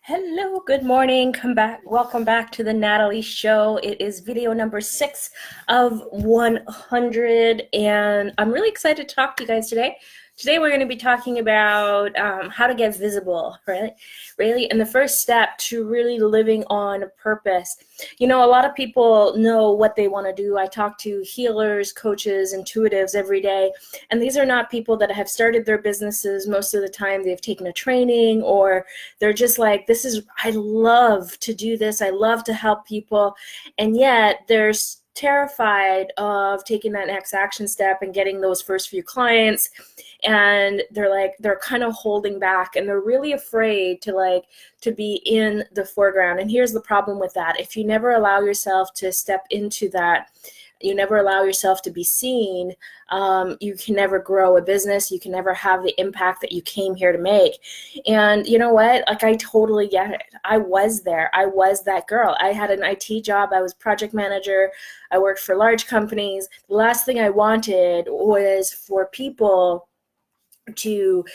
Hello, good morning. Come back. Welcome back to the Natalie Show. It is video number 6 of 100, and I'm really excited to talk to you guys today. Today we're going to be talking about how to get visible, right? Really, and the first step to really living on purpose. You know, a lot of people know what they want to do. I talk to healers, coaches, intuitives every day, and these are not people that have started their businesses. Most of the time they've taken a training, or they're just like, I love to do this. I love to help people. And yet they're terrified of taking that next action step and getting those first few clients. And they're kind of holding back, and they're really afraid to be in the foreground. And here's the problem with that. If you never allow yourself to step into that, you never allow yourself to be seen, you can never grow a business. You can never have the impact that you came here to make. And you know what? Like, I totally get it. I was there. I was that girl. I had an IT job. I was project manager. I worked for large companies. The last thing I wanted was for people to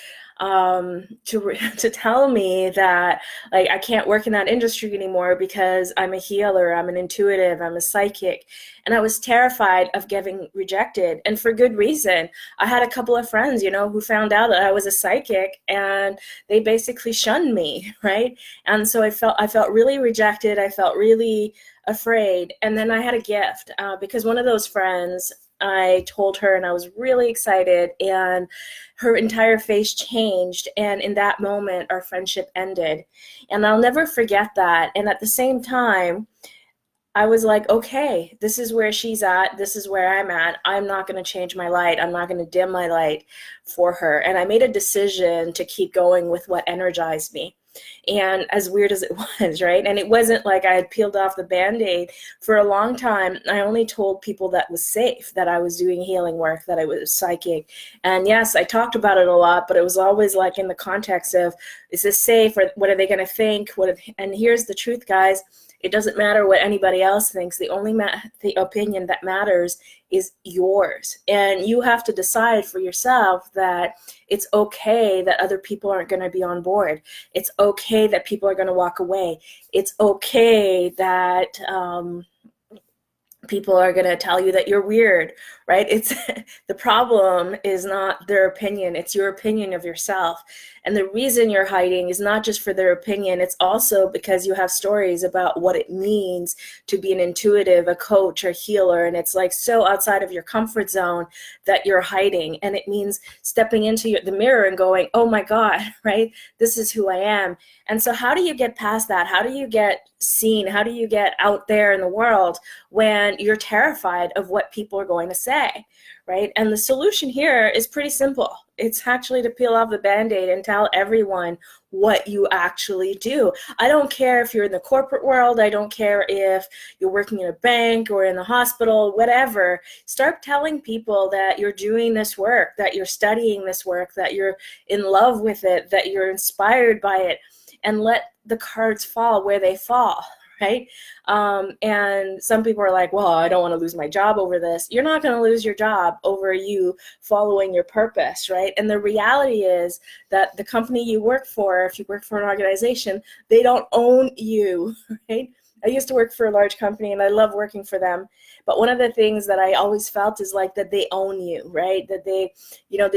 to tell me that, like, I can't work in that industry anymore because I'm a healer, I'm an intuitive, I'm a psychic. And I was terrified of getting rejected, and for good reason. I had a couple of friends, who found out that I was a psychic, and they basically shunned me, right? And so I felt really rejected. I felt really afraid. And then I had a gift, because one of those friends, I told her, and I was really excited, and her entire face changed. And in that moment, our friendship ended. And I'll never forget that. And at the same time, I was like, okay, this is where she's at. This is where I'm at. I'm not going to change my light. I'm not going to dim my light for her. And I made a decision to keep going with what energized me. And as weird as it was, right? And it wasn't like I had peeled off the Band-Aid. For a long time, I only told people that was safe, that I was doing healing work, that I was psychic. And yes, I talked about it a lot, but it was always like in the context of, is this safe, or what are they going to think? And here's the truth, guys. It doesn't matter what anybody else thinks. The only the opinion that matters is yours. And you have to decide for yourself that it's okay that other people aren't going to be on board. It's okay that people are going to walk away. It's okay that people are going to tell you that you're weird, right? It's the problem is not their opinion. It's your opinion of yourself. And the reason you're hiding is not just for their opinion. It's also because you have stories about what it means to be an intuitive, a coach, a healer. And it's like so outside of your comfort zone that you're hiding. And it means stepping into the mirror and going, oh my God, right? This is who I am. And so how do you get past that? How do you get seen? How do you get out there in the world when you're terrified of what people are going to say, right? And the solution here is pretty simple. It's actually to peel off the Band-Aid and tell everyone what you actually do. I don't care if you're in the corporate world. I don't care if you're working in a bank or in the hospital, whatever. Start telling people that you're doing this work, that you're studying this work, that you're in love with it, that you're inspired by it, and let the cards fall where they fall, right? And some people are like, well, I don't want to lose my job over this. You're not going to lose your job over you following your purpose, right? And the reality is that the company you work for, if you work for an organization, they don't own you, right? I used to work for a large company, and I love working for them. But one of the things that I always felt is like that they own you, right? That they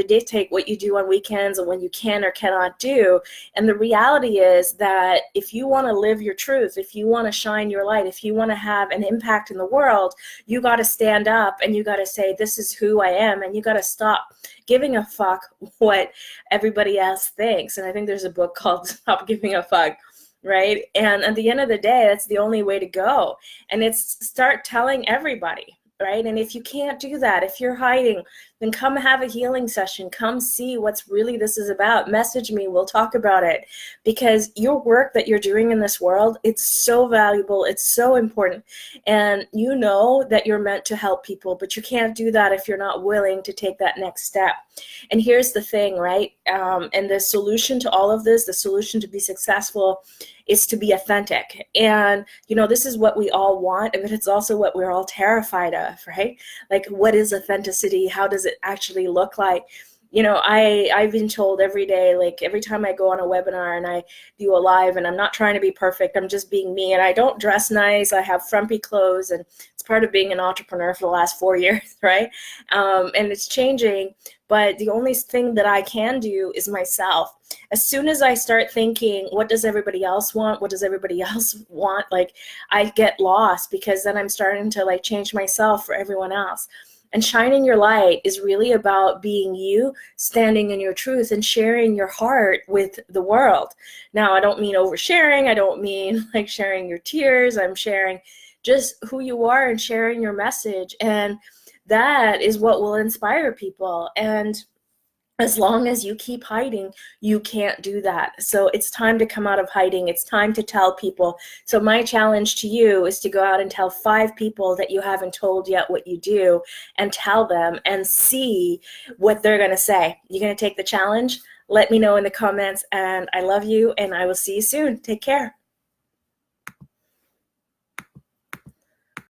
dictate what you do on weekends and when you can or cannot do. And the reality is that if you want to live your truth, if you want to shine your light, if you want to have an impact in the world, you got to stand up and you got to say, this is who I am. And you got to stop giving a fuck what everybody else thinks. And I think there's a book called Stop Giving a Fuck. Right? And at the end of the day, that's the only way to go. And it's start telling everybody, right? And if you can't do that, if you're hiding, then come have a healing session. Come see what's really this is about. Message me. We'll talk about it. Because your work that you're doing in this world, it's so valuable. It's so important. And you know that you're meant to help people, but you can't do that if you're not willing to take that next step. And here's the thing, right? And the solution to all of this, the solution to be successful, is to be authentic. And, this is what we all want, but it's also what we're all terrified of, right? Like, what is authenticity? How does it actually look like? you know, I've been told every day, like every time I go on a webinar and I do a live, and I'm not trying to be perfect, I'm just being me, and I don't dress nice, I have frumpy clothes, and it's part of being an entrepreneur for the last 4 years, right? And it's changing, but the only thing that I can do is myself. As soon as I start thinking, what does everybody else want? What does everybody else want? Like, I get lost, because then I'm starting to like change myself for everyone else. And shining your light is really about being you, standing in your truth, and sharing your heart with the world. Now, I don't mean oversharing. I don't mean like sharing your tears. I'm sharing just who you are and sharing your message. And that is what will inspire people. And as long as you keep hiding, you can't do that. So it's time to come out of hiding. It's time to tell people. So my challenge to you is to go out and tell 5 people that you haven't told yet what you do, and tell them and see what they're going to say. You're going to take the challenge? Let me know in the comments, and I love you, and I will see you soon. Take care.